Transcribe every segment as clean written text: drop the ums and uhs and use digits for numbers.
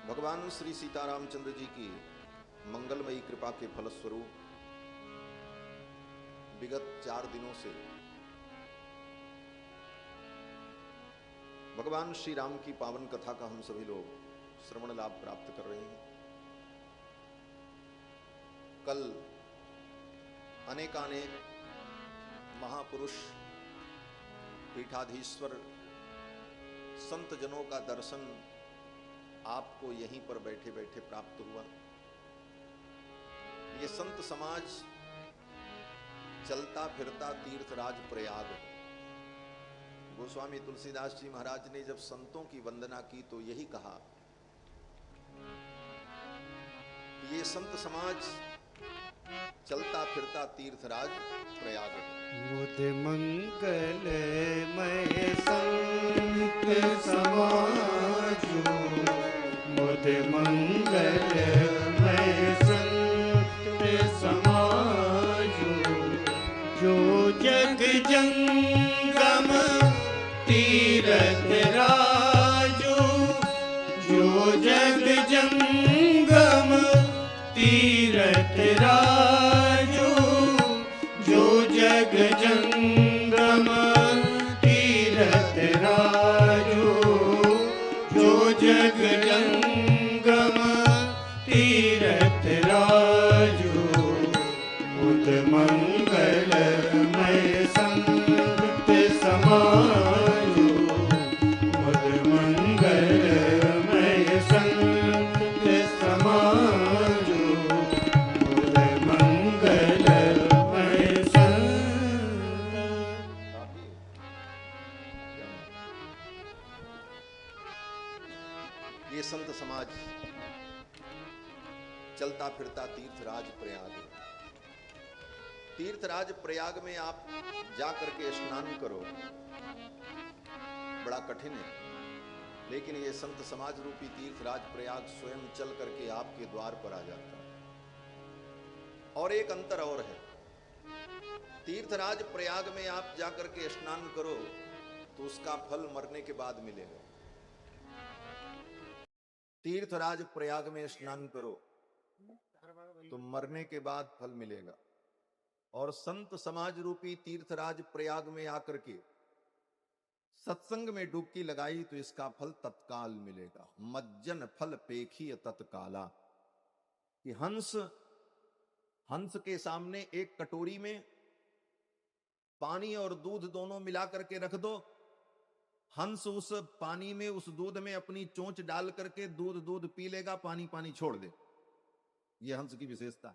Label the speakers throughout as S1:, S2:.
S1: भगवान श्री सीतारामचंद्र जी की मंगलमयी कृपा के फलस्वरूप विगत 4 दिनों से भगवान श्री राम की पावन कथा का हम सभी लोग श्रवण लाभ प्राप्त कर रहे हैं। कल अनेकानेक महापुरुष, पीठाधीश्वर, संत जनों का दर्शन आपको यहीं पर बैठे बैठे प्राप्त हुआ। ये संत समाज चलता फिरता तीर्थराज प्रयाग। गोस्वामी तुलसीदास जी महाराज ने जब संतों की वंदना की तो यही कहा, ये संत समाज चलता फिरता तीर्थराज प्रयाग है।
S2: मुद मंगलमय संत समाजो, मुद मंगलमय संत समाजो, जो जग जंगम तीरथ राजो, जो जग जंगम तीरथ राजो, जो जग जंगम तीरथ राजो, जो जग जंगम तीरथ राजो, मुद मंगलमय संत समाजो, मुद मंगलमय संत समाजो, मुद मंगलमय संत।
S1: ये संत समाज चलता फिरता तीर्थराज प्रयाग। तीर्थराज प्रयाग में आप जाकर के स्नान करो, बड़ा कठिन है, लेकिन ये संत समाज रूपी तीर्थराज प्रयाग स्वयं चल करके आपके द्वार पर आ जाता है। और एक अंतर और है, तीर्थराज प्रयाग में आप जाकर के स्नान करो तो उसका फल मरने के बाद मिलेगा। तीर्थराज प्रयाग में स्नान करो तो मरने के बाद फल मिलेगा। और संत समाज रूपी तीर्थराज प्रयाग में आकर के सत्संग में डुबकी लगाई तो इसका फल तत्काल मिलेगा। मज्जन फल पेखी तत्काला, कि हंस के सामने एक कटोरी में पानी और दूध दोनों मिला करके रख दो, हंस उस पानी में, उस दूध में अपनी चोंच डाल करके दूध पी लेगा, पानी छोड़ दे। यह हंस की विशेषता।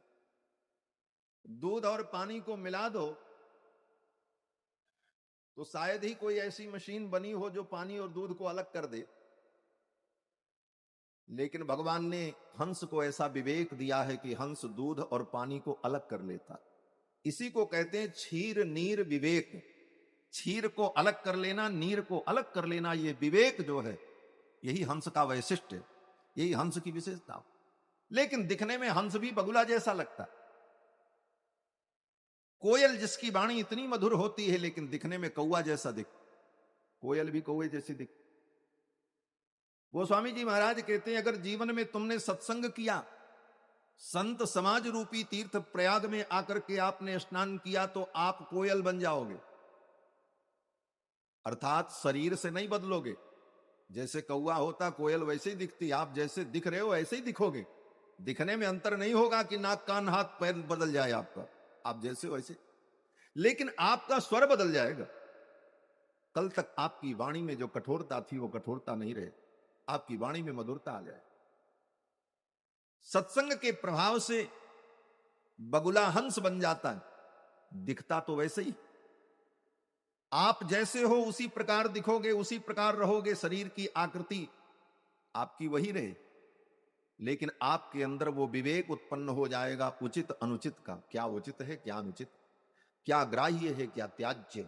S1: दूध और पानी को मिला दो तो शायद ही कोई ऐसी मशीन बनी हो जो पानी और दूध को अलग कर दे, लेकिन भगवान ने हंस को ऐसा विवेक दिया है कि हंस दूध और पानी को अलग कर लेता। इसी को कहते हैं क्षीर नीर विवेक। क्षीर को अलग कर लेना, नीर को अलग कर लेना, ये विवेक जो है यही हंस का वैशिष्ट है, यही हंस की विशेषता। लेकिन दिखने में हंस भी बगुला जैसा लगता। कोयल जिसकी वाणी इतनी मधुर होती है लेकिन दिखने में कौवा जैसा दिख, कोयल भी कौवे जैसी दिख। गोस्वामी जी महाराज कहते हैं, अगर जीवन में तुमने सत्संग किया, संत समाज रूपी तीर्थ प्रयाग में आकर के आपने स्नान किया तो आप कोयल बन जाओगे। अर्थात शरीर से नहीं बदलोगे, जैसे कौवा होता कोयल वैसे ही दिखती, आप जैसे दिख रहे हो ऐसे ही दिखोगे। दिखने में अंतर नहीं होगा कि नाक कान हाथ पैर बदल जाए आपका, आप जैसे हो वैसे, लेकिन आपका स्वर बदल जाएगा। कल तक आपकी वाणी में जो कठोरता थी वो कठोरता नहीं रहे, आपकी वाणी में मधुरता आ जाए। सत्संग के प्रभाव से बगुला हंस बन जाता है, दिखता तो वैसे ही। आप जैसे हो उसी प्रकार दिखोगे, उसी प्रकार रहोगे, शरीर की आकृति आपकी वही रहे, लेकिन आपके अंदर वो विवेक उत्पन्न हो जाएगा उचित अनुचित का, क्या उचित है क्या अनुचित, क्या ग्राह्य है क्या त्याज्य।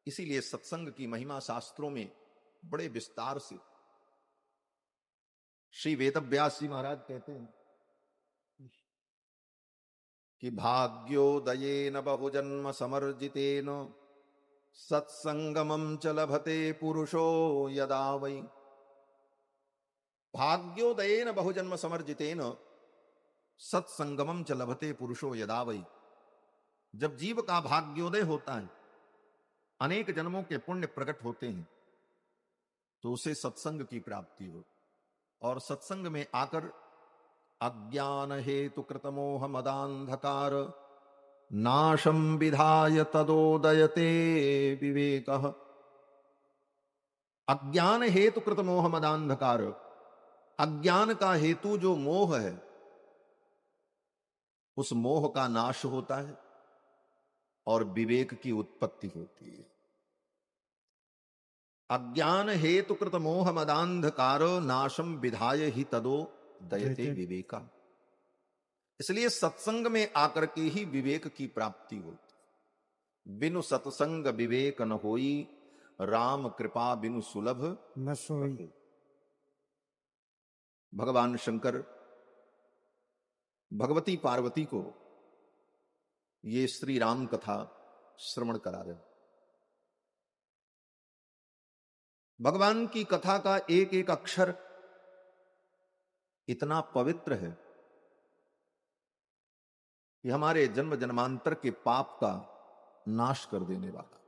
S1: इसीलिए सत्संग की महिमा शास्त्रों में बड़े विस्तार से श्री वेदव्यास जी महाराज कहते हैं कि भाग्योदयेन बहुजन्म समर्जितेन सत्संगमं च लभते पुरुषो यदा वै भाग्योदयेन बहुजन्म समर्जितेन सत्संगमम च लभते पुरुषो यदा वै। जब जीव का भाग्योदय होता है, अनेक जन्मों के पुण्य प्रकट होते हैं, तो उसे सत्संग की प्राप्ति हो। और सत्संग में आकर अज्ञान हेतु कृतमोह मदांधकार नाशम विधाय तदोदयते विवेकः। अज्ञान हेतु कृत मोह मदांधकार, अज्ञान का हेतु जो मोह है, उस मोह का नाश होता है और विवेक की उत्पत्ति होती है। अज्ञान हेतु कृत मोह मदांधकार नाशम विधाय ही तदो दयते विवेका। इसलिए सत्संग में आकर के ही विवेक की प्राप्ति होती। बिनु सत्संग विवेक न होई, राम कृपा बिनु सुलभ
S2: न सोई।
S1: भगवान शंकर भगवती पार्वती को ये श्री राम कथा श्रवण करा रहे। भगवान की कथा का एक एक अक्षर इतना पवित्र है कि हमारे जन्म जन्मांतर के पाप का नाश कर देने वाला।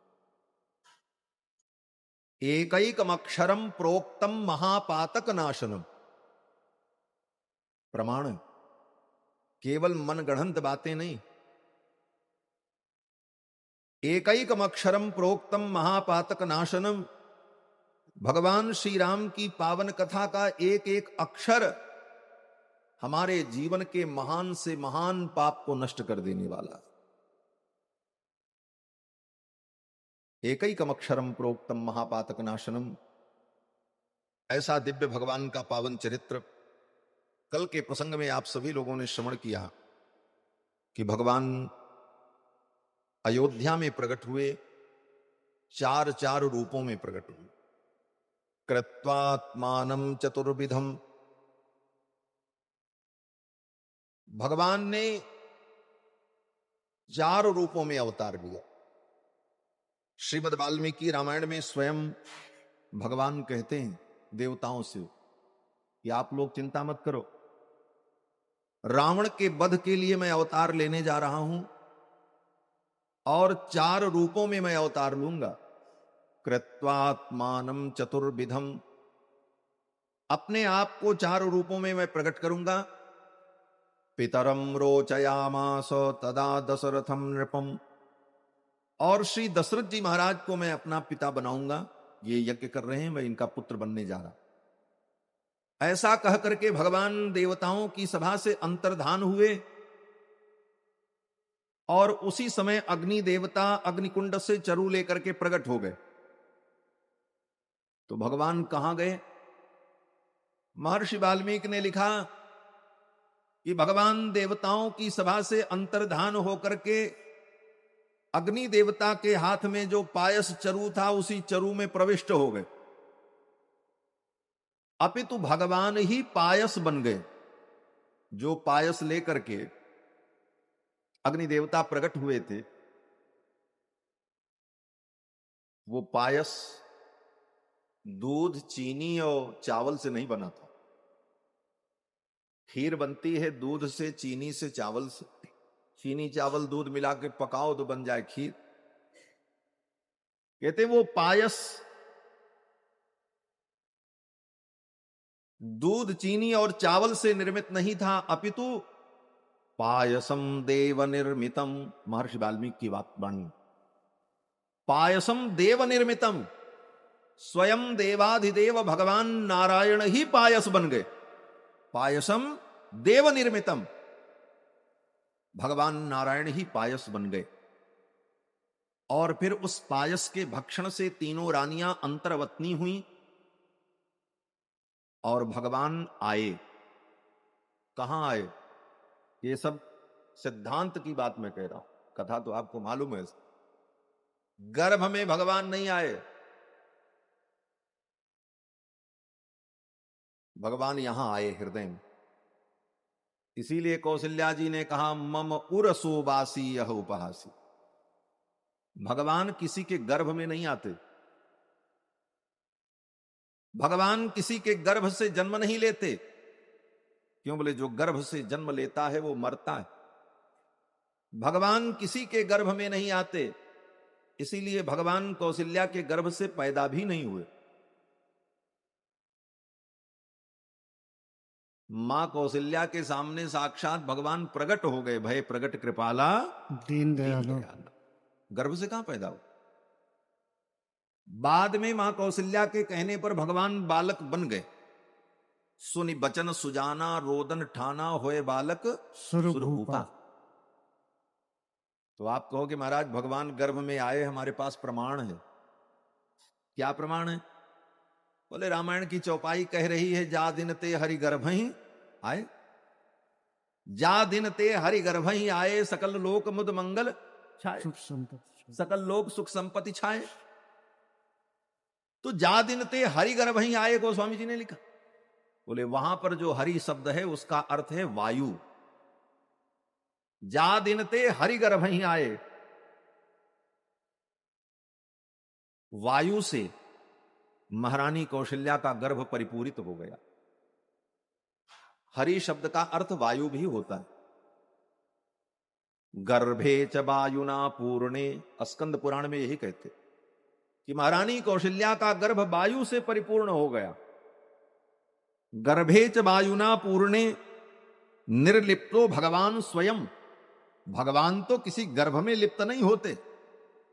S1: एकैकम अक्षरम प्रोक्तम महापातक नाशनम। प्रमाण केवल मनगढ़ंत बातें नहीं। एकैकम अक्षरम प्रोक्तम महापातक नाशनम। भगवान श्री राम की पावन कथा का एक एक अक्षर हमारे जीवन के महान से महान पाप को नष्ट कर देने वाला। एकैकम अक्षरम प्रोक्तम महापातक नाशनम। ऐसा दिव्य भगवान का पावन चरित्र कल के प्रसंग में आप सभी लोगों ने श्रवण किया कि भगवान अयोध्या में प्रकट हुए, चार चार रूपों में प्रकट हुए। कृत्वात्मानं चतुर्विधम। भगवान ने चार रूपों में अवतार लिया। श्रीमद् वाल्मीकि रामायण में स्वयं भगवान कहते हैं देवताओं से कि आप लोग चिंता मत करो, रावण के वध के लिए मैं अवतार लेने जा रहा हूं और चार रूपों में मैं अवतार लूंगा। कृत्वात्मानं चतुर्विधम। अपने आप को चार रूपों में मैं प्रकट करूंगा। पितरम रोचयामास तदा दशरथम नृपम। और श्री दशरथ जी महाराज को मैं अपना पिता बनाऊंगा। ये यज्ञ कर रहे हैं, मैं इनका पुत्र बनने जा रहा। ऐसा कह करके भगवान देवताओं की सभा से अंतर्धान हुए और उसी समय अग्नि देवता अग्निकुंड से चरु लेकर के प्रकट हो गए। तो भगवान कहां गए? महर्षि वाल्मीकि ने लिखा कि भगवान देवताओं की सभा से अंतर्धान होकर के अग्नि देवता के हाथ में जो पायस चरु था उसी चरु में प्रविष्ट हो गए। अपितु भगवान ही पायस बन गए। जो पायस लेकर के अग्नि देवता प्रकट हुए थे, वो पायस दूध, चीनी और चावल से नहीं बना था। खीर बनती है दूध से, चीनी से, चावल से। चीनी चावल दूध मिला के पकाओ तो बन जाए खीर। कहते वो पायस दूध, चीनी और चावल से निर्मित नहीं था, अपितु पायसम देव निर्मितम। महर्षि वाल्मीकि की बात वाणी। पायसम देव निर्मितम। स्वयं देवाधिदेव भगवान नारायण ही पायस बन गए। पायसम देव निर्मितम। भगवान नारायण ही पायस बन गए। और फिर उस पायस के भक्षण से तीनों रानियां अंतर्वतनी हुई और भगवान आए। कहां आए? ये सब सिद्धांत की बात मैं कह रहा हूं, कथा तो आपको मालूम है। गर्भ में भगवान नहीं आए, भगवान यहां आए हृदय में। इसीलिए कौशल्या जी ने कहा मम उरसोबासी यह उपहासी। भगवान किसी के गर्भ में नहीं आते। भगवान किसी के गर्भ से जन्म नहीं लेते। क्यों? बोले जो गर्भ से जन्म लेता है वो मरता है। भगवान किसी के गर्भ में नहीं आते, इसीलिए भगवान कौशल्या के गर्भ से पैदा भी नहीं हुए। मां कौशल्या के सामने साक्षात भगवान प्रकट हो गए। भय प्रकट कृपाला
S2: दीन दयालु।
S1: गर्भ से कहां पैदा हो? बाद में मां कौशल्या के कहने पर भगवान बालक बन गए। सुनि बचन सुजाना रोदन ठाना होए बालक सुरभूपा। तो आप कहोगे महाराज भगवान गर्भ में आए, हमारे पास प्रमाण है। क्या प्रमाण है? बोले रामायण की चौपाई कह रही है, जा दिन ते हरि गर्भ ही आए, जा दिन ते हरि गर्भ ही आए, सकल लोक मुद मंगल छाए,
S2: सुख संपत्ति।
S1: सकल लोक सुख संपत्ति छाए। तो जा दिन ते हरि गर्भ ही आए गोस्वामी जी ने लिखा। बोले वहां पर जो हरि शब्द है उसका अर्थ है वायु। जा दिन ते हरि गर्भ ही आए, वायु से महारानी कौशल्या का गर्भ परिपूरित हो गया। हरि शब्द का अर्थ वायु भी होता है। गर्भे च वायुना पूर्णे, स्कंद पुराण में यही कहते कि महारानी कौशल्या का गर्भ वायु से परिपूर्ण हो गया। गर्भे च वायुना पूर्णे निर्लिप्तो भगवान स्वयं। भगवान तो किसी गर्भ में लिप्त नहीं होते।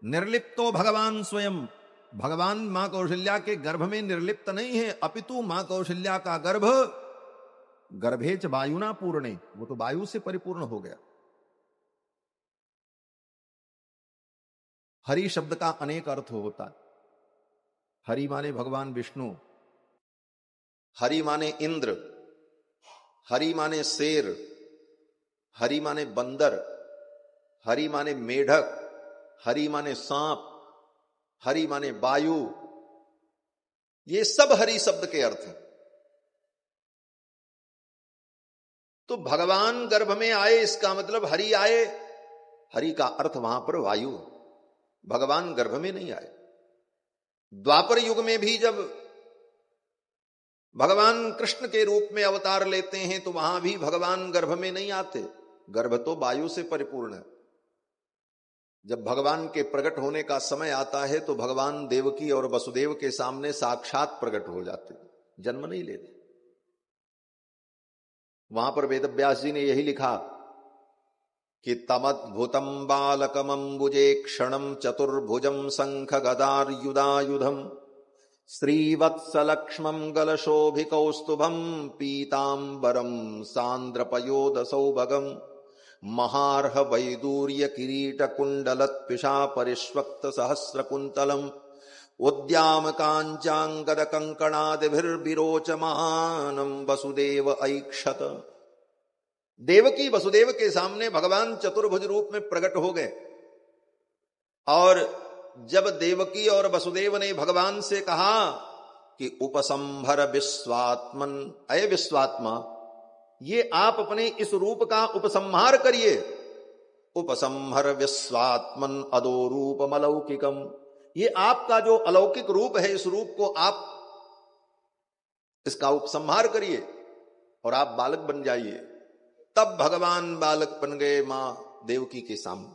S1: निर्लिप्तो भगवान स्वयं, भगवान मां कौशल्या के गर्भ में निर्लिप्त नहीं है, अपितु मां कौशल्या का गर्भ गर्भे च वायुना पूर्णे, वो तो वायु से परिपूर्ण हो गया। हरि शब्द का अनेक अर्थ होता है। हरि माने भगवान विष्णु, हरि माने इंद्र, हरि माने शेर, हरि माने बंदर, हरि माने मेढक, हरि माने सांप, हरि माने वायु। ये सब हरि शब्द के अर्थ हैं। तो भगवान गर्भ में आए इसका मतलब हरि आए। हरि का अर्थ वहां पर वायु, भगवान गर्भ में नहीं आए। द्वापर युग में भी जब भगवान कृष्ण के रूप में अवतार लेते हैं तो वहां भी भगवान गर्भ में नहीं आते। गर्भ तो वायु से परिपूर्ण है। जब भगवान के प्रकट होने का समय आता है तो भगवान देवकी और वसुदेव के सामने साक्षात प्रकट हो जाते, जन्म नहीं लेते। वहां पर वेदव्यास जी ने यही लिखा कि तमद्भुतम बालकमंबुजे क्षणम चतुर्भुजम शंख गदार्युदायुधम श्रीवत्सलक्ष्मं गलशोभिकौस्तुभं पीतांबरम सांद्रपयोद सौभगम महार्ह वैदूर्य किरीट कुंडलत्पिषा परिष्वक्त सहस्र कुंतलम उद्याम कांचांगद कंकणादिभिर्विरोचमानं वसुदेव ऐक्षत। देवकी वसुदेव के सामने भगवान चतुर्भुज रूप में प्रकट हो गए। और जब देवकी और वसुदेव ने भगवान से कहा कि उपसंभर विश्वात्मन, अय विश्वात्मा, ये आप अपने इस रूप का उपसंहार करिए। उपसंहर विश्वात्मन अदो रूपम अलौकिकम, ये आपका जो अलौकिक रूप है, इस रूप को आप इसका उपसंहार करिए और आप बालक बन जाइए। तब भगवान बालक बन गए मां देवकी के सामने।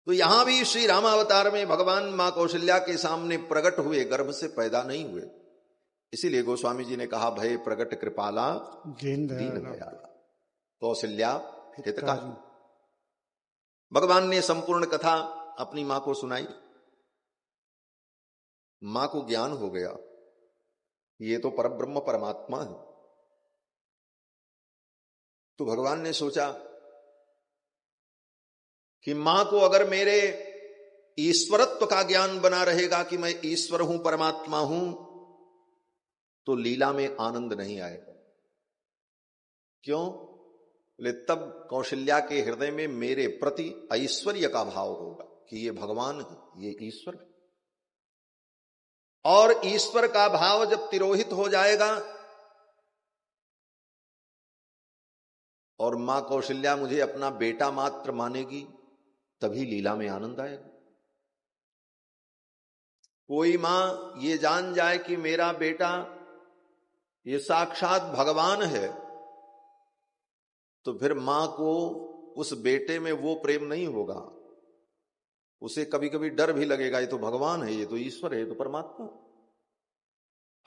S1: तो यहां भी श्री रामावतार में भगवान मां कौशल्या के सामने प्रकट हुए, गर्भ से पैदा नहीं हुए। इसीलिए गोस्वामी जी ने कहा भय प्रकट कृपाला दीन दयाला कौशल्या हितकारी। भगवान ने संपूर्ण कथा अपनी मां को सुनाई। मां को ज्ञान हो गया, ये तो परब्रह्म परमात्मा है। तो भगवान ने सोचा कि मां को अगर मेरे ईश्वरत्व का ज्ञान बना रहेगा कि मैं ईश्वर हूं, परमात्मा हूं, तो लीला में आनंद नहीं आएगा। क्यों? बोले तब कौशल्या के हृदय में मेरे प्रति ऐश्वर्य का भाव होगा कि ये भगवान है, ये ईश्वर है। और ईश्वर का भाव जब तिरोहित हो जाएगा और मां कौशल्या मुझे अपना बेटा मात्र मानेगी, तभी लीला में आनंद आएगा। कोई मां ये जान जाए कि मेरा बेटा ये साक्षात भगवान है, तो फिर मां को उस बेटे में वो प्रेम नहीं होगा। उसे कभी कभी डर भी लगेगा, ये तो भगवान है, ये तो ईश्वर है, ये तो परमात्मा।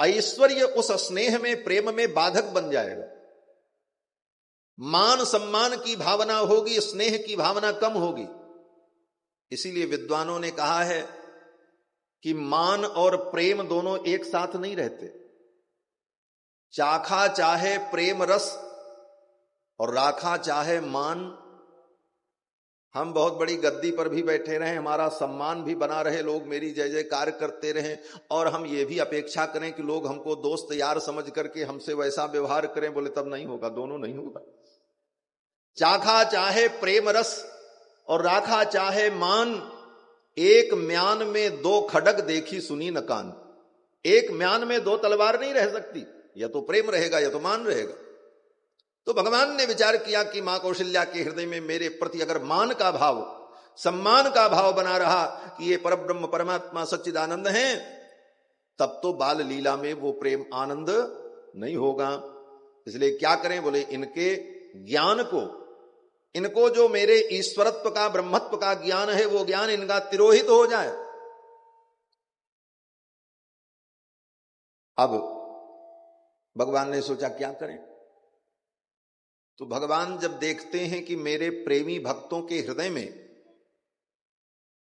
S1: ऐश्वर्य उस स्नेह में, प्रेम में बाधक बन जाएगा। मान सम्मान की भावना होगी, स्नेह की भावना कम होगी। इसीलिए विद्वानों ने कहा है कि मान और प्रेम दोनों एक साथ नहीं रहते। चाखा चाहे प्रेम रस और राखा चाहे मान। हम बहुत बड़ी गद्दी पर भी बैठे रहें, हमारा सम्मान भी बना रहे, लोग मेरी जय जयकार करते रहें, और हम ये भी अपेक्षा करें कि लोग हमको दोस्त यार समझ करके हमसे वैसा व्यवहार करें, बोले तब नहीं होगा, दोनों नहीं होगा। चाखा चाहे प्रेम रस और राखा चाहे मान, एक म्यान में दो खड्ग देखी सुनी न कान। एक म्यान में दो तलवार नहीं रह सकती, या तो प्रेम रहेगा या तो मान रहेगा। तो भगवान ने विचार किया कि मां कौशल्या के हृदय में मेरे प्रति अगर मान का भाव, सम्मान का भाव बना रहा कि ये परब्रह्म परमात्मा सच्चिदानंद हैं, तब तो बाल लीला में वो प्रेम आनंद नहीं होगा। इसलिए क्या करें, बोले इनके ज्ञान को, इनको जो मेरे ईश्वरत्व का, ब्रह्मत्व का ज्ञान है, वो ज्ञान इनका तिरोहित हो जाए। अब भगवान ने सोचा क्या करें। तो भगवान जब देखते हैं कि मेरे प्रेमी भक्तों के हृदय में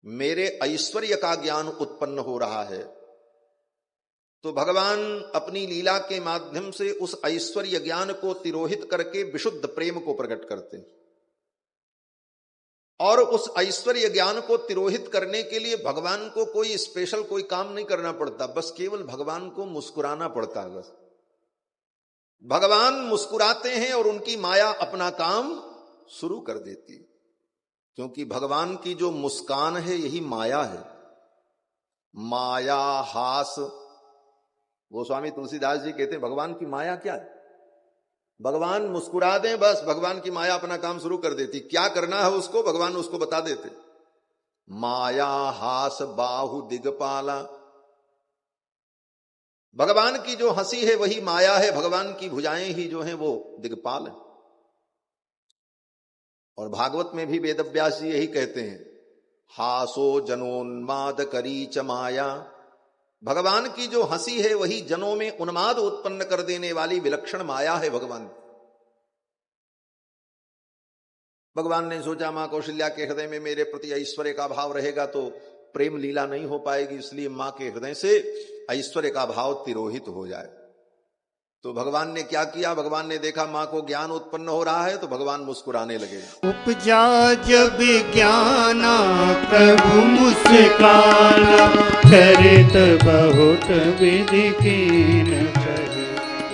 S1: मेरे ऐश्वर्य का ज्ञान उत्पन्न हो रहा है, तो भगवान अपनी लीला के माध्यम से उस ऐश्वर्य ज्ञान को तिरोहित करके विशुद्ध प्रेम को प्रकट करते हैं। और उस ऐश्वर्य ज्ञान को तिरोहित करने के लिए भगवान को कोई स्पेशल कोई काम नहीं करना पड़ता, बस केवल भगवान को मुस्कुराना पड़ता है। बस भगवान मुस्कुराते हैं और उनकी माया अपना काम शुरू कर देती है। क्योंकि भगवान की जो मुस्कान है यही माया है। माया हास, गोस्वामी तुलसीदास जी कहते हैं भगवान की माया क्या है, भगवान मुस्कुरा दें बस भगवान की माया अपना काम शुरू कर देती। क्या करना है उसको, भगवान उसको बता देते। माया हास बाहु दिगपाला, भगवान की जो हंसी है वही माया है, भगवान की भुजाएं ही जो हैं वो दिगपाल है। और भागवत में भी वेदव्यास जी यही कहते हैं, हासो जनोन्माद करी च माया, भगवान की जो हंसी है वही जनों में उन्माद उत्पन्न कर देने वाली विलक्षण माया है भगवान। भगवान ने सोचा मां कौशल्या के हृदय में मेरे प्रति ऐश्वर्य का भाव रहेगा तो प्रेम लीला नहीं हो पाएगी, इसलिए मां के हृदय से ऐश्वर्य का भाव तिरोहित हो जाए। तो भगवान ने क्या किया, भगवान ने देखा मां को ज्ञान उत्पन्न हो रहा है, तो भगवान मुस्कुराने लगे।
S2: उपजा जब ज्ञाना प्रभु मुस्काना, चरित बहुत विधि कीन कहे।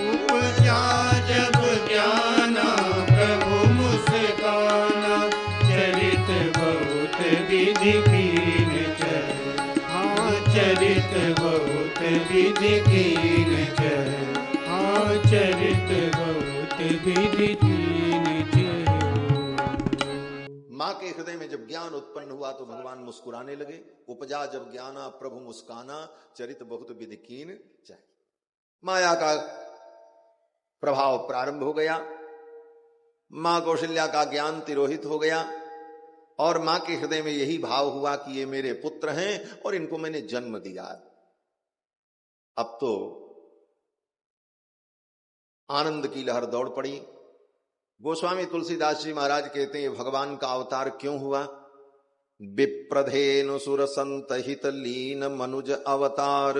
S2: उपजा जब ज्ञाना प्रभु मुस्काना, चरित बहुत विधि कीन कहे। हाँ चरित बहुत विधि कीन कहे, चरित बहुत विधि कीन कहे।
S1: मां के हृदय में जब ज्ञान उत्पन्न हुआ तो भगवान मुस्कुराने लगे। उपजा जब ज्ञाना प्रभु मुस्काना, चरित बहुत विधि कीन चाहे। माया का प्रभाव प्रारंभ हो गया, मां कौशल्या का ज्ञान तिरोहित हो गया, और मां के हृदय में यही भाव हुआ कि ये मेरे पुत्र हैं और इनको मैंने जन्म दिया। अब तो आनंद की लहर दौड़ पड़ी। गोस्वामी तुलसीदास जी महाराज कहते हैं भगवान का अवतार क्यों हुआ। विप्रधेनु सुर संत हित लीन मनुज अवतार,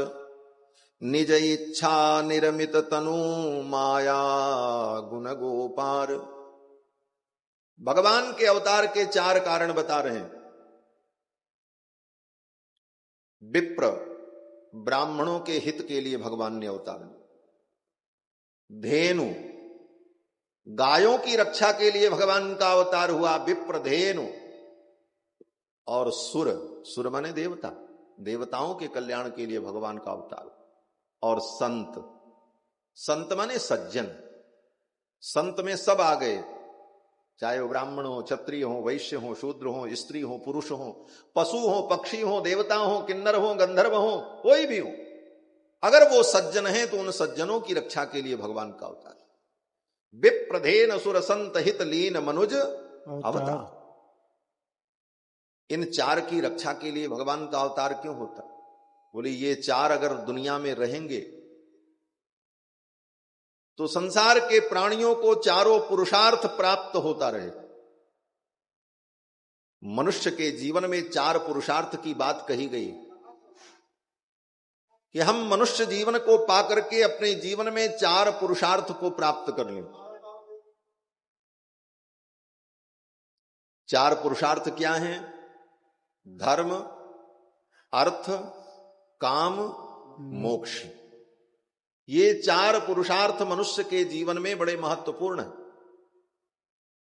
S1: निज इच्छा निरमित तनु माया गुण गोपार। भगवान के अवतार के 4 कारण बता रहे हैं। विप्र, ब्राह्मणों के हित के लिए भगवान ने अवतार लिया। धेनु, गायों की रक्षा के लिए भगवान का अवतार हुआ विप्र धेनु। और सुर, सुर माने देवता, देवताओं के कल्याण के लिए भगवान का अवतार। और संत, संत माने सज्जन, संत में सब आ गए, चाहे वो ब्राह्मण हो, क्षत्रिय हो, वैश्य हो, शूद्र हो, स्त्री हो, पुरुष हो, पशु हो, पक्षी हो, देवता हो, किन्नर हो, गंधर्व हो, कोई भी हो, अगर वो सज्जन है तो उन सज्जनों की रक्षा के लिए भगवान का अवतार। विप्रधेन असुर संत हित लीन मनुज अवतार। इन चार की रक्षा के लिए भगवान का अवतार क्यों होता? बोले ये चार अगर दुनिया में रहेंगे तो संसार के प्राणियों को चारों पुरुषार्थ प्राप्त होता रहे। मनुष्य के जीवन में चार पुरुषार्थ की बात कही गई कि हम मनुष्य जीवन को पाकर के अपने जीवन में चार पुरुषार्थ को प्राप्त कर लें। चार पुरुषार्थ क्या हैं? धर्म, अर्थ, काम, मोक्ष। ये चार पुरुषार्थ मनुष्य के जीवन में बड़े महत्वपूर्ण हैं।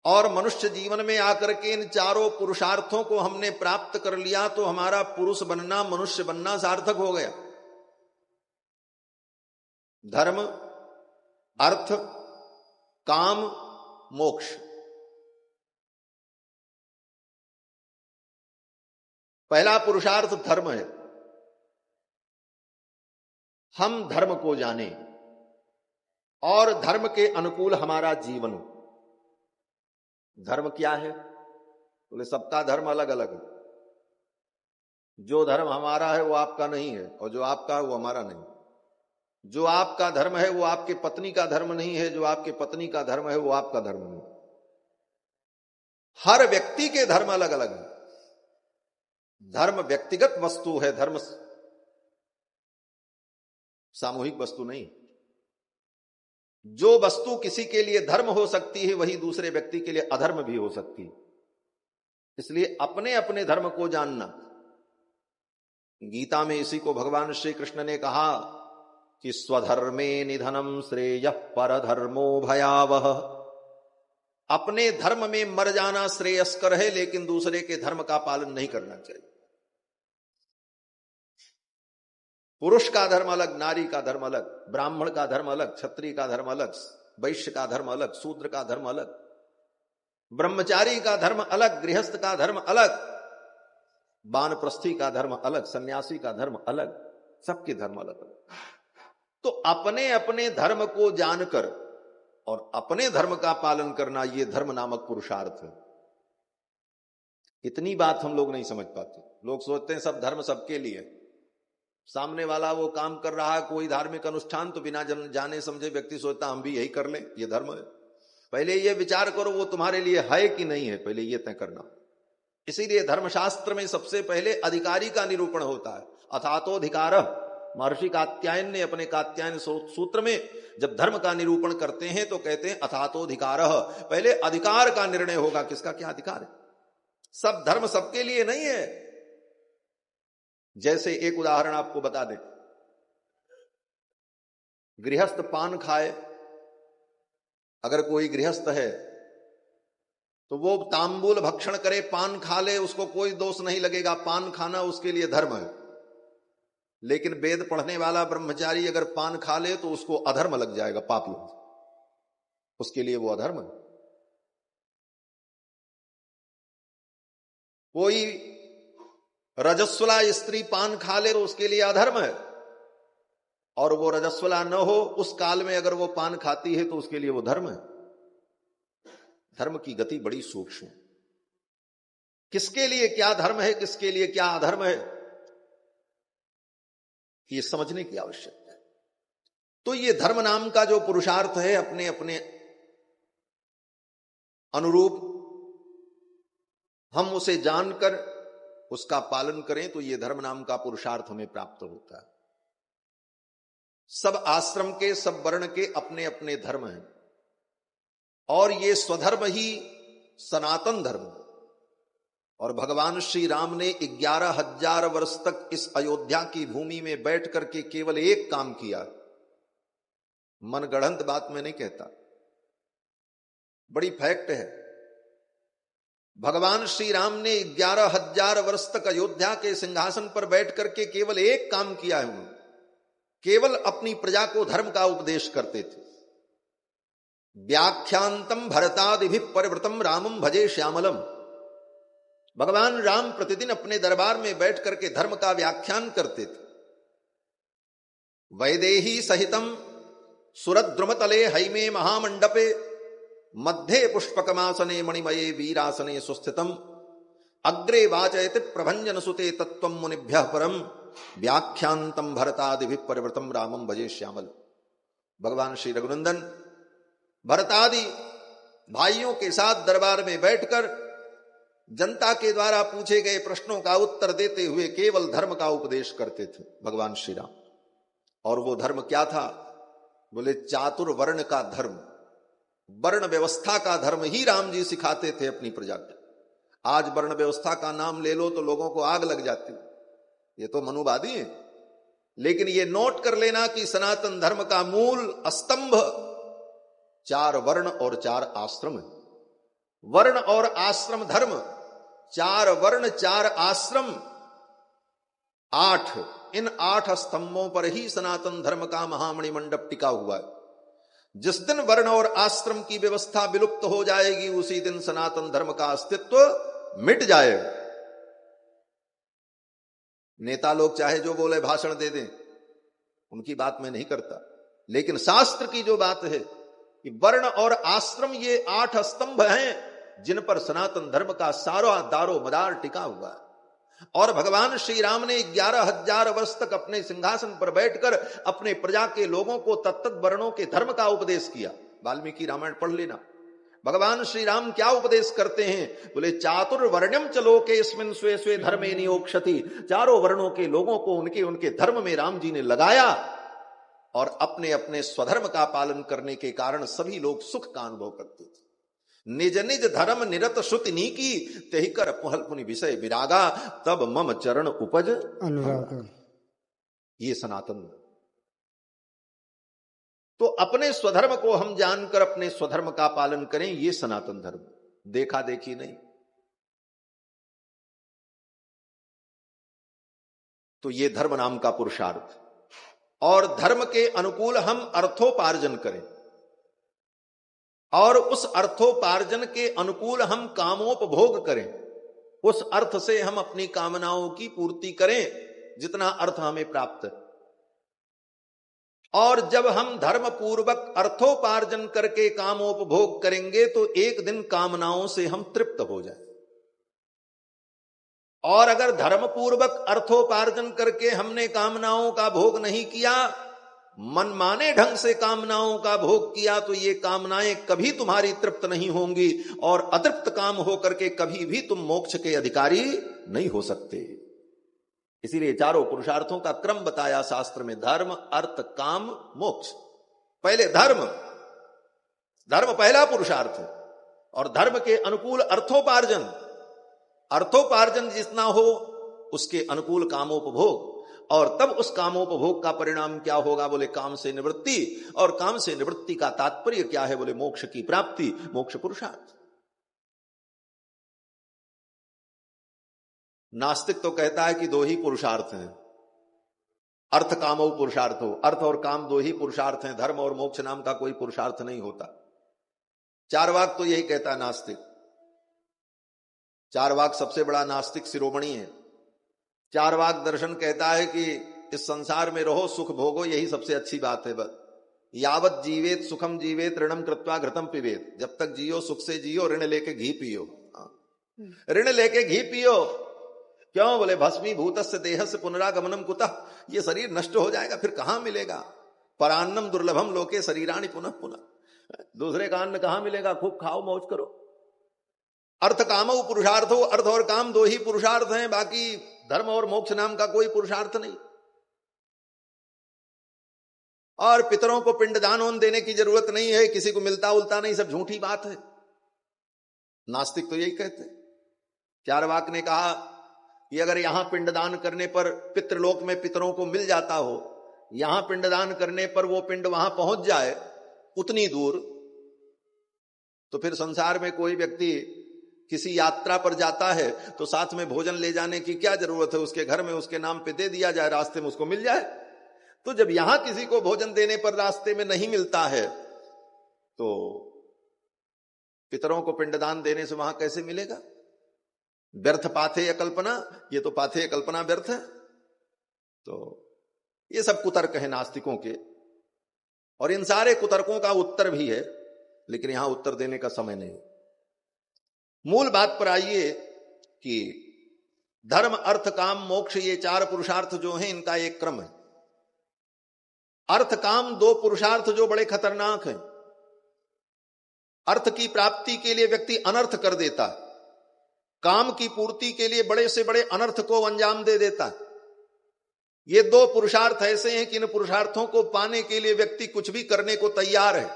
S1: और मनुष्य जीवन में आकर के इन चारों पुरुषार्थों को हमने प्राप्त कर लिया तो हमारा पुरुष बनना, मनुष्य बनना सार्थक हो गया। धर्म, अर्थ, काम, मोक्ष। पहला पुरुषार्थ धर्म है। हम धर्म को जाने और धर्म के अनुकूल हमारा जीवन हो। धर्म क्या है? बोले सबका धर्म अलग अलग है। जो धर्म हमारा है वो आपका नहीं है, और जो आपका है वो हमारा नहीं। जो आपका धर्म है वो आपके पत्नी का धर्म नहीं है, जो आपके पत्नी का धर्म है वो आपका धर्म नहीं। हर व्यक्ति के धर्म अलग अलग है। धर्म व्यक्तिगत वस्तु है, धर्म सामूहिक वस्तु नहीं। जो वस्तु किसी के लिए धर्म हो सकती है वही दूसरे व्यक्ति के लिए अधर्म भी हो सकती है। इसलिए अपने अपने धर्म को जानना। गीता में इसी को भगवान श्री कृष्ण ने कहा कि स्वधर्मे निधनम श्रेयः परधर्मो भयावह। अपने धर्म में मर जाना श्रेयस्कर है, लेकिन दूसरे के धर्म का पालन नहीं करना चाहिए। पुरुष का धर्म अलग, नारी का धर्म अलग, ब्राह्मण का धर्म अलग, क्षत्रिय का धर्म अलग, वैश्य का धर्म अलग, शूद्र का धर्म अलग, ब्रह्मचारी का धर्म अलग, गृहस्थ का धर्म अलग, वानप्रस्थी का धर्म अलग, सन्यासी का धर्म अलग, सबके धर्म अलग अलग। तो अपने अपने धर्म को जानकर और अपने धर्म का पालन करना, ये धर्म नामक पुरुषार्थ है। इतनी बात हम लोग नहीं समझ पाते। लोग सोचते हैं सब धर्म सबके लिए। सामने वाला वो काम कर रहा है कोई धार्मिक अनुष्ठान, तो बिना जाने समझे व्यक्ति सोचता हम भी यही कर लें, ये धर्म है। पहले ये विचार करो वो तुम्हारे लिए है कि नहीं है, पहले ये तय करना। इसीलिए धर्मशास्त्र में सबसे पहले अधिकारी का निरूपण होता है। अथातोधिकारः। महर्षि कात्यायन ने अपने कात्यायन सूत्र में जब धर्म का निरूपण करते हैं तो कहते हैं अथातोधिकारः। पहले अधिकार का निर्णय होगा, किसका क्या अधिकार है। सब धर्म सबके लिए नहीं है। जैसे एक उदाहरण आपको बता दें, गृहस्थ पान खाए। अगर कोई गृहस्थ है तो वो तांबूल भक्षण करे, पान खा ले, उसको कोई दोष नहीं लगेगा। पान खाना उसके लिए धर्म है। लेकिन वेद पढ़ने वाला ब्रह्मचारी अगर पान खा ले तो उसको अधर्म लग जाएगा, पाप लग, उसके लिए वो अधर्म है। कोई रजस्वला स्त्री पान खा ले तो उसके लिए अधर्म है, और वो रजस्वला न हो उस काल में अगर वो पान खाती है तो उसके लिए वो धर्म है। धर्म की गति बड़ी सूक्ष्म है। किसके लिए क्या धर्म है, किसके लिए क्या अधर्म है, ये समझने की आवश्यकता है। तो ये धर्म नाम का जो पुरुषार्थ है, अपने अपने अनुरूप हम उसे जानकर उसका पालन करें तो ये धर्म नाम का पुरुषार्थ हमें प्राप्त होता है। सब आश्रम के, सब वर्ण के अपने अपने धर्म हैं, और ये स्वधर्म ही सनातन धर्म है। और भगवान श्री राम ने 11,000 वर्ष तक इस अयोध्या की भूमि में बैठ करके केवल एक काम किया। मनगढ़ंत बात मैं नहीं कहता, बड़ी फैक्ट है। भगवान श्री राम ने 11,000 वर्ष तक अयोध्या के सिंहासन पर बैठ करके केवल एक काम किया है। उन्होंने केवल अपनी प्रजा को धर्म का उपदेश करते थे। व्याख्यांतम भरतादिभि परिवृतम रामम भजे श्यामलम। भगवान राम प्रतिदिन अपने दरबार में बैठ करके धर्म का व्याख्यान करते थे। वैदेही सहितम सुरद्रुमतले हैमे महामंडपे मध्ये पुष्पकमासने मणिमये वीरासने सुस्थितम अग्रे वाचयति प्रभंजन सुते तत्वम मुनिभ्यः परम व्याख्यांतम भरतादिभि परिवृतम रामम भजे श्यामल। भगवान श्री रघुनंदन भरतादि भाइयों के साथ दरबार में बैठकर जनता के द्वारा पूछे गए प्रश्नों का उत्तर देते हुए केवल धर्म का उपदेश करते थे भगवान श्री राम। और वो धर्म क्या था? बोले चातुर्वर्ण का धर्म, वर्ण व्यवस्था का धर्म ही राम जी सिखाते थे अपनी प्रजा को। आज वर्ण व्यवस्था का नाम ले लो तो लोगों को आग लग जाती, ये तो मनुवादी है। लेकिन ये नोट कर लेना कि सनातन धर्म का मूल स्तंभ 4 वर्ण और 4 आश्रम है। वर्ण और आश्रम धर्म, 4 वर्ण 4 आश्रम 8, इन 8 स्तंभों पर ही सनातन धर्म का महामणि मंडप टिका हुआ है। जिस दिन वर्ण और आश्रम की व्यवस्था विलुप्त हो जाएगी उसी दिन सनातन धर्म का अस्तित्व मिट जाएगा। नेता लोग चाहे जो बोले भाषण दे दें, उनकी बात मैं नहीं करता, लेकिन शास्त्र की जो बात है कि वर्ण और आश्रम ये 8 स्तंभ हैं जिन पर सनातन धर्म का सारा दारो मदार टिका हुआ है। और भगवान श्री राम ने 11,000 वर्ष तक अपने सिंहासन पर बैठकर अपने प्रजा के लोगों को तत्त वर्णों के धर्म का उपदेश किया। वाल्मीकि रामायण पढ़ लेना। भगवान श्री राम क्या उपदेश करते हैं? बोले चातुर्वर्ण्यम च लोकेस्मिन् स्वे स्वे धर्मे नियोक्ष्यति। 4 वर्णों के लोगों को उनके उनके धर्म में राम जी ने लगाया और अपने अपने स्वधर्म का पालन करने के कारण सभी लोग सुख का अनुभव करते थे। निज निज धर्म निरत श्रुति नीकी तेहि कर पुहल पुनि विषय विरागा तब मम चरण उपज अनुराग। ये सनातन। तो अपने स्वधर्म को हम जानकर अपने स्वधर्म का पालन करें, ये सनातन धर्म। देखा देखी नहीं। तो ये धर्म नाम का पुरुषार्थ। और धर्म के अनुकूल हम अर्थोपार्जन करें और उस अर्थोपार्जन के अनुकूल हम कामोपभोग करें। उस अर्थ से हम अपनी कामनाओं की पूर्ति करें जितना अर्थ हमें प्राप्त है। और जब हम धर्म पूर्वक अर्थोपार्जन करके कामोपभोग करेंगे तो एक दिन कामनाओं से हम तृप्त हो जाए। और अगर धर्म पूर्वक अर्थोपार्जन करके हमने कामनाओं का भोग नहीं किया, मनमाने ढंग से कामनाओं का भोग किया, तो ये कामनाएं कभी तुम्हारी तृप्त नहीं होंगी और अतृप्त काम होकर के कभी भी तुम मोक्ष के अधिकारी नहीं हो सकते। इसीलिए 4 पुरुषार्थों का क्रम बताया शास्त्र में, धर्म अर्थ काम मोक्ष। पहले धर्म, धर्म पहला पुरुषार्थ है और धर्म के अनुकूल अर्थोपार्जन, अर्थोपार्जन जितना हो उसके अनुकूल कामोपभोग। और तब उस कामोपभोग का परिणाम क्या होगा? बोले काम से निवृत्ति। और काम से निवृत्ति का तात्पर्य क्या है? बोले मोक्ष की प्राप्ति, मोक्ष पुरुषार्थ। नास्तिक तो कहता है कि 2 ही पुरुषार्थ हैं, अर्थ कामो पुरुषार्थो। अर्थ और काम 2 ही पुरुषार्थ हैं, धर्म और मोक्ष नाम का कोई पुरुषार्थ नहीं होता। चारवाक तो यही कहता है नास्तिक। चारवाक सबसे बड़ा नास्तिक शिरोमणि है। चारवाक दर्शन कहता है कि इस संसार में रहो, सुख भोगो, यही सबसे अच्छी बात है। बस यावत जीवेत सुखम जीवेत ऋणम कृत्वा घृतम पिबेत। जब तक जियो सुख से जियो, ऋण लेके घी पियो। ऋण लेके घी पियो क्यों? बोले भस्मीभूतस्य देहस्य पुनरागमनम कुतः। ये शरीर नष्ट हो जाएगा, फिर कहां मिलेगा? परान्नम दुर्लभम लोके शरीराणि पुनः पुनः। दूसरे का अन्न कहां मिलेगा? खूब खाओ, मौज करो। अर्थ कामो पुरुषार्थो। अर्थ और काम 2 ही पुरुषार्थ हैं, बाकी धर्म और मोक्ष नाम का कोई पुरुषार्थ नहीं। और पितरों को पिंडदान देने की जरूरत नहीं है, किसी को मिलता उलता नहीं, सब झूठी बात है। नास्तिक तो यही कहते हैं। चारवाक ने कहा कि अगर यहां पिंडदान करने पर पितृलोक में पितरों को मिल जाता हो, यहां पिंडदान करने पर वो पिंड वहां पहुंच जाए उतनी दूर, तो फिर संसार में कोई व्यक्ति किसी यात्रा पर जाता है तो साथ में भोजन ले जाने की क्या जरूरत है? उसके घर में उसके नाम पे दे दिया जाए, रास्ते में उसको मिल जाए। तो जब यहां किसी को भोजन देने पर रास्ते में नहीं मिलता है तो पितरों को पिंडदान देने से वहां कैसे मिलेगा? व्यर्थ पाथेय कल्पना, ये तो पाथेय कल्पना व्यर्थ है। तो ये सब कुतर्क है नास्तिकों के, और इन सारे कुतर्कों का उत्तर भी है, लेकिन यहां उत्तर देने का समय नहीं। मूल बात पर आइए कि धर्म अर्थ काम मोक्ष, ये 4 पुरुषार्थ जो हैं, इनका एक क्रम है। अर्थ काम 2 पुरुषार्थ जो बड़े खतरनाक हैं। अर्थ की प्राप्ति के लिए व्यक्ति अनर्थ कर देता है, काम की पूर्ति के लिए बड़े से बड़े अनर्थ को अंजाम दे देता है। ये 2 पुरुषार्थ ऐसे हैं कि इन पुरुषार्थों को पाने के लिए व्यक्ति कुछ भी करने को तैयार है।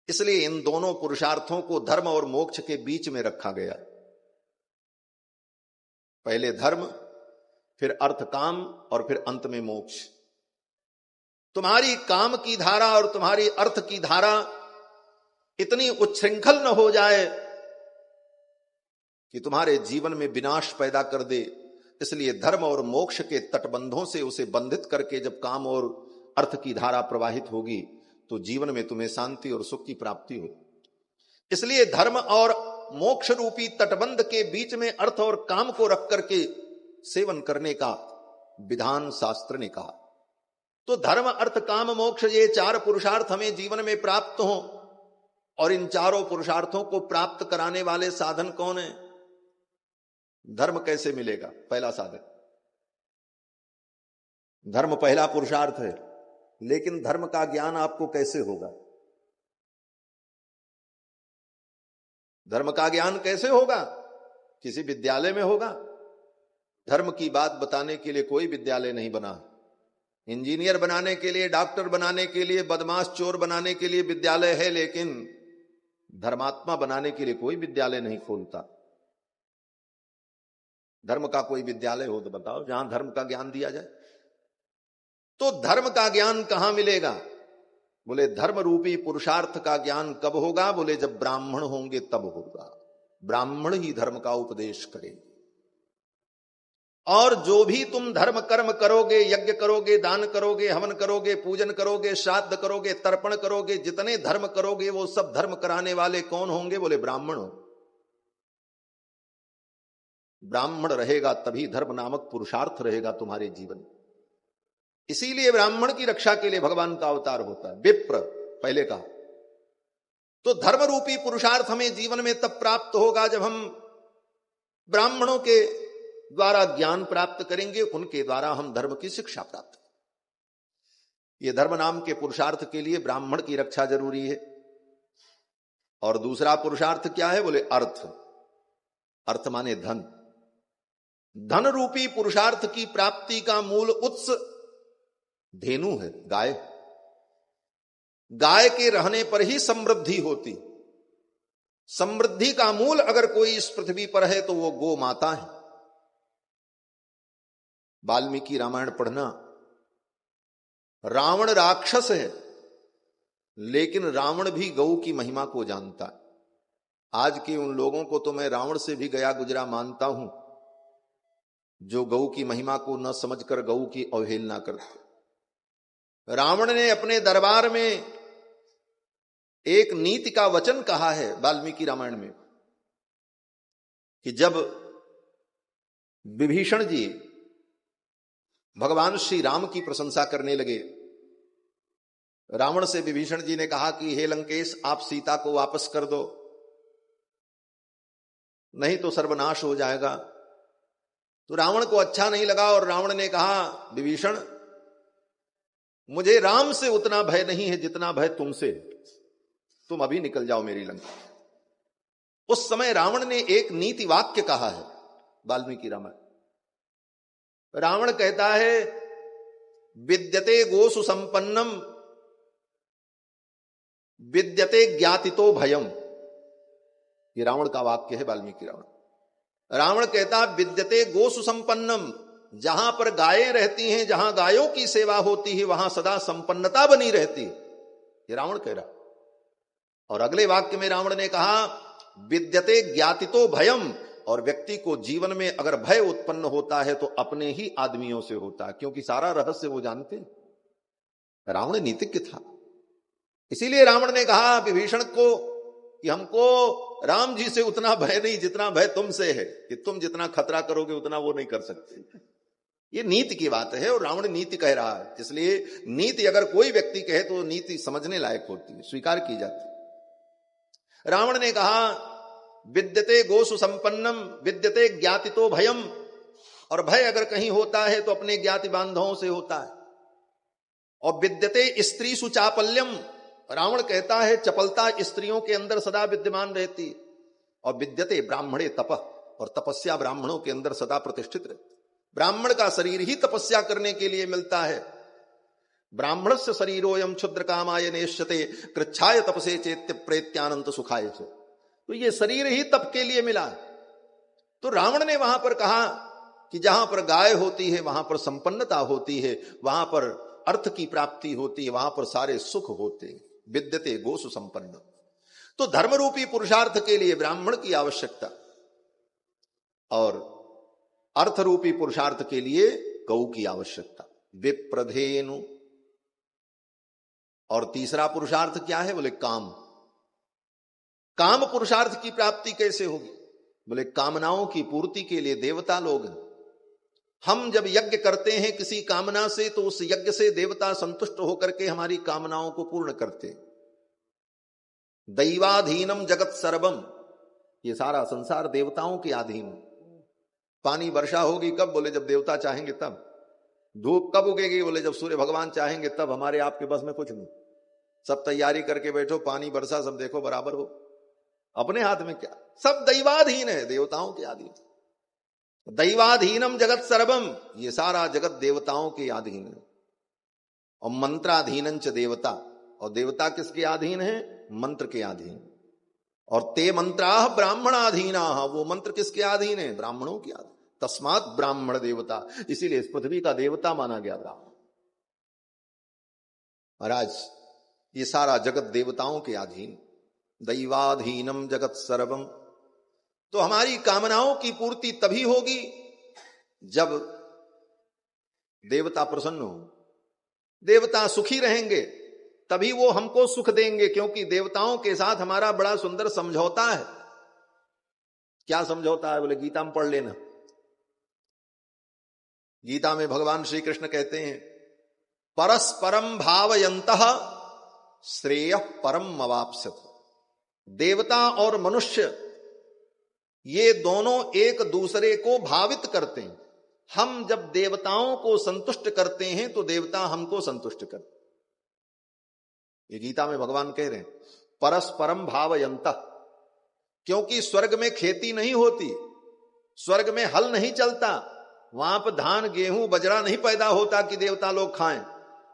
S1: इसलिए इन दोनों पुरुषार्थों को धर्म और मोक्ष के बीच में रखा गया। पहले धर्म, फिर अर्थ काम, और फिर अंत में मोक्ष। तुम्हारी काम की धारा और तुम्हारी अर्थ की धारा इतनी उच्छृंखल न हो जाए कि तुम्हारे जीवन में विनाश पैदा कर दे। इसलिए धर्म और मोक्ष के तटबंधों से उसे बंधित करके जब काम और अर्थ की धारा प्रवाहित होगी तो जीवन में तुम्हें शांति और सुख की प्राप्ति हो। इसलिए धर्म और मोक्ष रूपी तटबंध के बीच में अर्थ और काम को रख करके सेवन करने का विधान शास्त्र ने कहा। तो धर्म अर्थ काम मोक्ष, ये 4 पुरुषार्थ हमें जीवन में प्राप्त हों, और इन चारों पुरुषार्थों को प्राप्त कराने वाले साधन कौन है? धर्म कैसे मिलेगा? पहला साधन धर्म, पहला पुरुषार्थ है। लेकिन धर्म का ज्ञान आपको कैसे होगा? धर्म का ज्ञान कैसे होगा? किसी विद्यालय में होगा? धर्म की बात बताने के लिए कोई विद्यालय नहीं बना। इंजीनियर बनाने के लिए, डॉक्टर बनाने के लिए, बदमाश चोर बनाने के लिए विद्यालय है, लेकिन धर्मात्मा बनाने के लिए कोई विद्यालय नहीं खोलता। धर्म का कोई विद्यालय हो तो बताओ जहां धर्म का ज्ञान दिया जाए। तो धर्म का ज्ञान कहां मिलेगा? बोले धर्म रूपी पुरुषार्थ का ज्ञान कब होगा? बोले जब ब्राह्मण होंगे तब होगा। ब्राह्मण ही धर्म का उपदेश करेंगे। और जो भी तुम धर्म कर्म करोगे, यज्ञ करोगे, दान करोगे, हवन करोगे, पूजन करोगे, श्राद्ध करोगे, तर्पण करोगे, जितने धर्म करोगे वो सब धर्म कराने वाले कौन होंगे? बोले ब्राह्मण हो। ब्राह्मण रहेगा तभी धर्म नामक पुरुषार्थ रहेगा तुम्हारे जीवन। इसीलिए ब्राह्मण की रक्षा के लिए भगवान का अवतार होता है। विप्र पहले कहा। तो धर्म रूपी पुरुषार्थ हमें जीवन में तब प्राप्त होगा जब हम ब्राह्मणों के द्वारा ज्ञान प्राप्त करेंगे, उनके द्वारा हम धर्म की शिक्षा प्राप्त करेंगे। ये धर्म नाम के पुरुषार्थ के लिए ब्राह्मण की रक्षा जरूरी है। और दूसरा पुरुषार्थ क्या है? बोले अर्थ। अर्थ माने धन। धन रूपी पुरुषार्थ की प्राप्ति का मूल उत्स धेनु है, गाय। गाय के रहने पर ही समृद्धि होती। समृद्धि का मूल अगर कोई इस पृथ्वी पर है तो वो गो माता है। वाल्मीकि रामायण पढ़ना। रावण राक्षस है, लेकिन रावण भी गौ की महिमा को जानता है। आज के उन लोगों को तो मैं रावण से भी गया गुजरा मानता हूं जो गौ की महिमा को न समझकर गौ की अवहेलना करते। रावण ने अपने दरबार में एक नीति का वचन कहा है वाल्मीकि रामायण में कि जब विभीषण जी भगवान श्री राम की प्रशंसा करने लगे, रावण से विभीषण जी ने कहा कि हे लंकेश, आप सीता को वापस कर दो, नहीं तो सर्वनाश हो जाएगा। तो रावण को अच्छा नहीं लगा और रावण ने कहा, विभीषण, मुझे राम से उतना भय नहीं है जितना भय तुमसे, तुम अभी निकल जाओ मेरी लंका। उस समय रावण ने एक नीति वाक्य कहा है वाल्मीकि रामायण। रावण कहता है, विद्यते गोसु संपन्नम विद्यते ज्ञातितो भयम। ये रावण का वाक्य है, वाल्मीकि रावण। रावण कहता, विद्यते गोसु संपन्नम, जहां पर गायें रहती हैं, जहां गायों की सेवा होती है, वहां सदा संपन्नता बनी रहती है। ये रावण कह रहा। और अगले वाक्य में रावण ने कहा, विद्यते ज्ञातितो भयम, और व्यक्ति को जीवन में अगर भय उत्पन्न होता है तो अपने ही आदमियों से होता है, क्योंकि सारा रहस्य वो जानते हैं। रावण नीतिज्ञ था, इसीलिए रावण ने कहा विभीषण को कि हमको राम जी से उतना भय नहीं जितना भय तुमसे है, कि तुम जितना खतरा करोगे उतना वो नहीं कर सकते। ये नीति की बात है और रावण नीति कह रहा है, इसलिए नीति अगर कोई व्यक्ति कहे तो नीति समझने लायक होती है, स्वीकार की जाती। रावण ने कहा विद्यते गोसु संपन्नम विद्यते ज्ञातितो भयम, और भय अगर कहीं होता है तो अपने ज्ञाति बांधवों से होता है। और विद्यते स्त्री सुचापल्यम, रावण कहता है चपलता स्त्रियों के अंदर सदा विद्यमान रहती है। और विद्यते ब्राह्मणे तपः, और तपस्या ब्राह्मणों के अंदर सदा प्रतिष्ठित रहती। ब्राह्मण का शरीर ही तपस्या करने के लिए मिलता है। ब्राह्मणस्य शरीरोयम क्षुद्र कामाय नेष्यते कृच्छाय तपसे चेत्य प्रेत्यानंत सुखाय से, तो ये शरीर ही तप के लिए मिला है। तो रावण ने वहां पर कहा कि जहां पर गाय होती है वहां पर संपन्नता होती है, वहां पर अर्थ की प्राप्ति होती है, वहां पर सारे सुख होते हैं। विद्यते गोसु संपन्न, तो धर्म रूपी पुरुषार्थ के लिए ब्राह्मण की आवश्यकता, और अर्थ रूपी पुरुषार्थ के लिए गौ की आवश्यकता, विप्रधेनु। और तीसरा पुरुषार्थ क्या है? बोले काम। काम पुरुषार्थ की प्राप्ति कैसे होगी? बोले कामनाओं की पूर्ति के लिए देवता लोग, हम जब यज्ञ करते हैं किसी कामना से तो उस यज्ञ से देवता संतुष्ट होकर के हमारी कामनाओं को पूर्ण करते। दैवाधीनम जगत सर्वम, ये सारा संसार देवताओं के अधीन। पानी वर्षा होगी कब? बोले जब देवता चाहेंगे तब। धूप कब उगेगी? बोले जब सूर्य भगवान चाहेंगे तब। हमारे आपके बस में कुछ नहीं, सब तैयारी करके बैठो, पानी वर्षा सब देखो बराबर हो, अपने हाथ में क्या, सब दैवाधीन है, देवताओं के अधीन। दैवाधीनम जगत सर्वम, ये सारा जगत देवताओं के अधीन है। और मंत्राधीनंच देवता, और देवता किसके अधीन है? मंत्र के अधीन। और ते मंत्राः ब्राह्मणाधीना, वो मंत्र किसके अधीन है? ब्राह्मणों के अधीन। तस्मात् ब्राह्मण देवता, इसीलिए इस पृथ्वी का देवता माना गया ब्राह्मण। महाराज ये सारा जगत देवताओं के अधीन। दैवाधीनम जगत सर्वम, तो हमारी कामनाओं की पूर्ति तभी होगी जब देवता प्रसन्न हो, देवता सुखी रहेंगे तभी वो हमको सुख देंगे, क्योंकि देवताओं के साथ हमारा बड़ा सुंदर समझौता है। क्या समझौता है? बोले गीता में पढ़ लेना। गीता में भगवान श्री कृष्ण कहते हैं परस्परम भावयन्तः श्रेयः परम अवाप्स्यत। देवता और मनुष्य ये दोनों एक दूसरे को भावित करते हैं। हम जब देवताओं को संतुष्ट करते हैं तो देवता हमको संतुष्ट करते। ये गीता में भगवान कह रहे हैं परस्परम भावयन्तः, क्योंकि स्वर्ग में खेती नहीं होती, स्वर्ग में हल नहीं चलता, वहां पर धान गेहूं बजरा नहीं पैदा होता कि देवता लोग खाएं।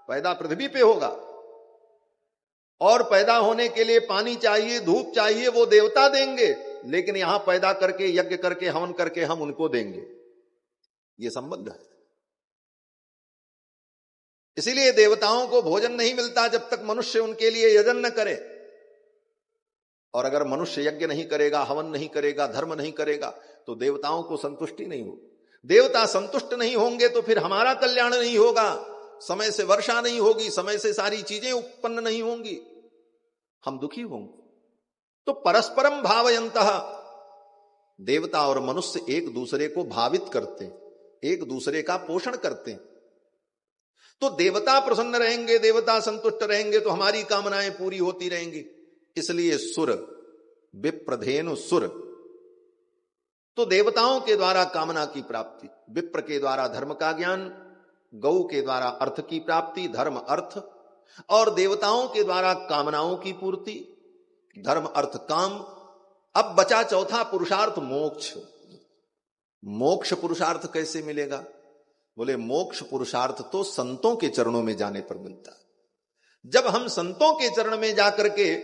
S1: पैदा पृथ्वी पे होगा, और पैदा होने के लिए पानी चाहिए, धूप चाहिए, वो देवता देंगे, लेकिन यहां पैदा करके यज्ञ करके हवन करके हम उनको देंगे। ये संबंध है। इसीलिए देवताओं को भोजन नहीं मिलता जब तक मनुष्य उनके लिए यजन न करे। और अगर मनुष्य यज्ञ नहीं करेगा, हवन नहीं करेगा, धर्म नहीं करेगा, तो देवताओं को संतुष्टि नहीं होगी। देवता संतुष्ट नहीं होंगे तो फिर हमारा कल्याण नहीं होगा, समय से वर्षा नहीं होगी, समय से सारी चीजें उत्पन्न नहीं होंगी, हम दुखी होंगे। तो परस्परम भावयन्तः, देवता और मनुष्य एक दूसरे को भावित करते हैं, एक दूसरे का पोषण करते हैं। तो देवता प्रसन्न रहेंगे, देवता संतुष्ट रहेंगे तो हमारी कामनाएं पूरी होती रहेंगी। इसलिए सुर, विप्रधेनु सुर, तो देवताओं के द्वारा कामना की प्राप्ति, विप्र के द्वारा धर्म का ज्ञान, गौ के द्वारा अर्थ की प्राप्ति, धर्म अर्थ, और देवताओं के द्वारा कामनाओं की पूर्ति, धर्म अर्थ काम। अब बचा चौथा पुरुषार्थ मोक्ष। मोक्ष पुरुषार्थ कैसे मिलेगा? बोले मोक्ष पुरुषार्थ तो संतों के चरणों में जाने पर मिलता है। जब हम संतों के चरण में जाकर के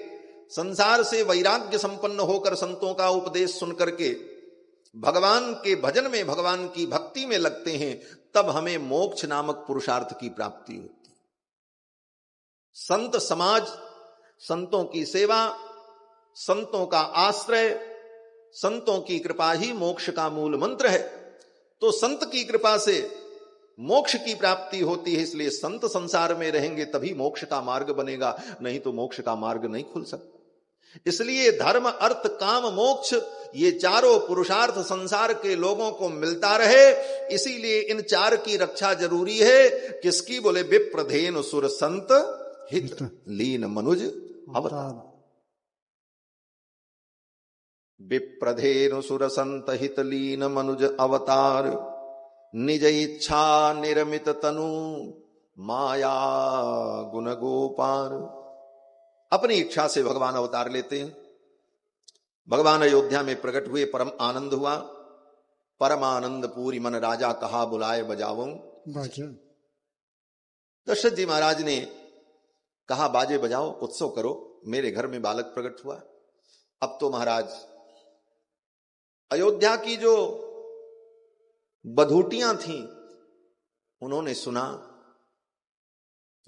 S1: संसार से वैराग्य संपन्न होकर संतों का उपदेश सुन करके भगवान के भजन में, भगवान की भक्ति में लगते हैं, तब हमें मोक्ष नामक पुरुषार्थ की प्राप्ति होती है। संत समाज, संतों की सेवा, संतों का आश्रय, संतों की कृपा ही मोक्ष का मूल मंत्र है। तो संत की कृपा से मोक्ष की प्राप्ति होती है। इसलिए संत संसार में रहेंगे तभी मोक्ष का मार्ग बनेगा, नहीं तो मोक्ष का मार्ग नहीं खुल सकता। इसलिए धर्म अर्थ काम मोक्ष ये चारों पुरुषार्थ संसार के लोगों को मिलता रहे, इसीलिए इन चार की रक्षा जरूरी है। किसकी? बोले विप्रधेनु सुर संत हित लीन मनुज अवतार। विप्रधेनु सुर संत हित लीन मनुज अवतार, निज इच्छा निर्मित तनु माया गुण गोपार। अपनी इच्छा से भगवान अवतार लेते हैं। भगवान अयोध्या में प्रकट हुए, परम आनंद हुआ। परम आनंद पूरी मन राजा कहा बुलाए बजाऊं। दशरथ जी महाराज ने कहा बाजे बजाओ, उत्सव करो, मेरे घर में बालक प्रकट हुआ। अब तो महाराज अयोध्या की जो बधूटियां थीं उन्होंने सुना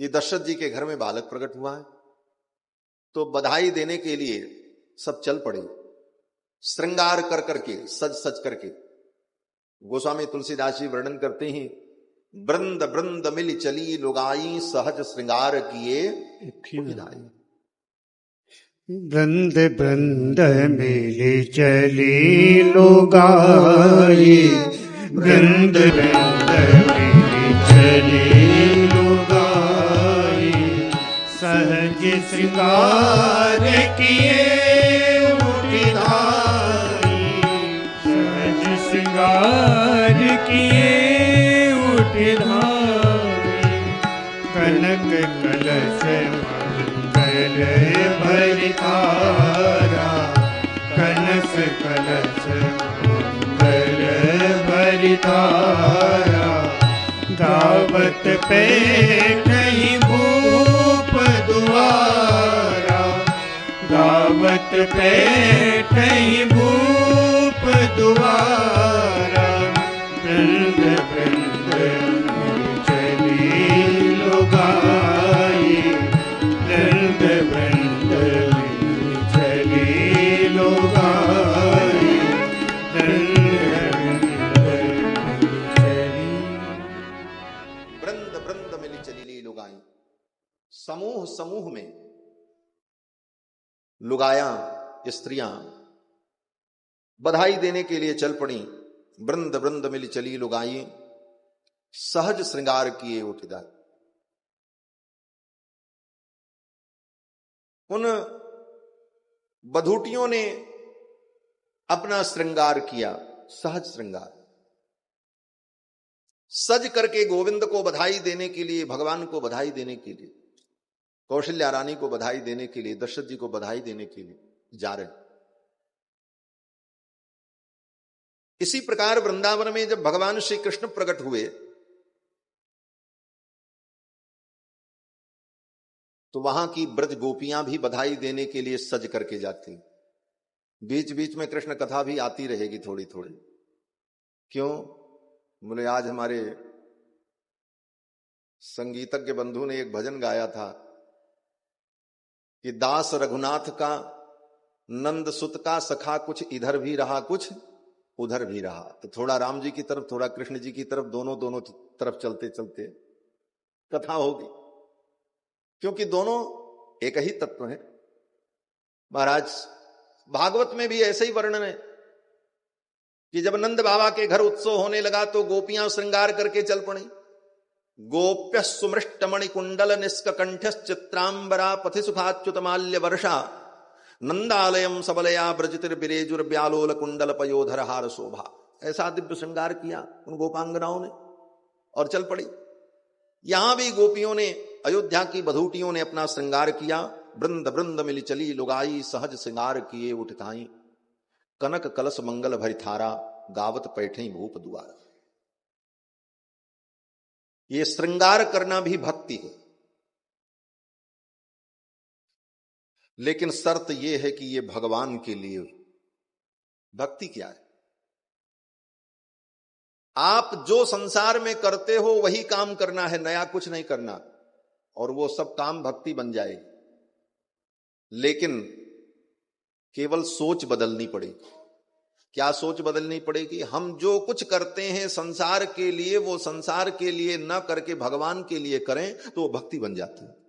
S1: कि दशरथ जी के घर में बालक प्रकट हुआ है, तो बधाई देने के लिए सब चल पड़े, श्रृंगार कर करके, सज सज करके। गोस्वामी तुलसीदास जी वर्णन करते हैं, वृंद वृंद मिल चली लुगाई, सहज श्रृंगार किए विदाई।
S2: वृंद वृंद मिल चली लुगाई, वृंद वृंद मिल चली लुगाई, सहज श्रृंगार किए उठिधाई, सहज श्रृंगार किए उठिधाई। कनक कलश मंगल भरितारा, कनक कलश मंगल भरितारा, गावत पे नहीं भूप दुआरा, गावत पे नहीं भूप दुआरा। वृंद वृंद चली लुगाई, वृंद वृंद चली लुगाई,
S1: वृंद वृंद मिली चली लुगाई। समूह समूह में लुगाया स्त्रियां बधाई देने के लिए चल पड़ी। वृंद वृंद मिली चली लुगाई, सहज श्रृंगार किए उठिधाई। उन बधूटियों ने अपना श्रृंगार किया, सहज श्रृंगार, सज करके गोविंद को बधाई देने के लिए, भगवान को बधाई देने के लिए, कौशल्या रानी को बधाई देने के लिए, दशरथ जी को बधाई देने के लिए जा रहे। इसी प्रकार वृंदावन में जब भगवान श्री कृष्ण प्रकट हुए तो वहां की ब्रज गोपियां भी बधाई देने के लिए सज करके जाती। बीच बीच में कृष्ण कथा भी आती रहेगी थोड़ी थोड़ी। क्यों? बोले आज हमारे संगीतज्ञ बंधु ने एक भजन गाया था कि दास रघुनाथ का नंद सुत का सखा, कुछ इधर भी रहा कुछ उधर भी रहा। तो थोड़ा राम जी की तरफ थोड़ा कृष्ण जी की तरफ, दोनों दोनों तरफ चलते चलते कथा होगी, क्योंकि दोनों एक ही तत्व है। महाराज भागवत में भी ऐसे ही वर्णन है कि जब नंद बाबा के घर उत्सव होने लगा तो गोपियां श्रृंगार करके चल पड़ी। गोप्य सुमृष्ट मणि कुंडल निष्कंठ चित्रांबरा पथि सुखाच्युत माल्य वर्षा, नंदालयम सबलया ब्रजतिर बिरेजुर ब्यालोल कुंडल पयोधर हार शोभा। ऐसा दिव्य श्रृंगार किया उन गोपांगनाओं ने और चल पड़ी। यहां भी गोपियों ने, अयोध्या की बधूटियों ने अपना श्रृंगार किया। वृंद वृंद मिली चली लुगाई, सहज श्रृंगार किए उठताई, कनक कलश मंगल भरिथारा, गावत पैठई भूप दुआरा। ये श्रृंगार करना भी भक्ति है, लेकिन शर्त यह है कि ये भगवान के लिए। भक्ति क्या है? आप जो संसार में करते हो वही काम करना है, नया कुछ नहीं करना, और वो सब काम भक्ति बन जाएगी। लेकिन केवल सोच बदलनी पड़ेगी क्या सोच बदलनी पड़ेगी? हम जो कुछ करते हैं संसार के लिए, वो संसार के लिए न करके भगवान के लिए करें तो वो भक्ति बन जाती है।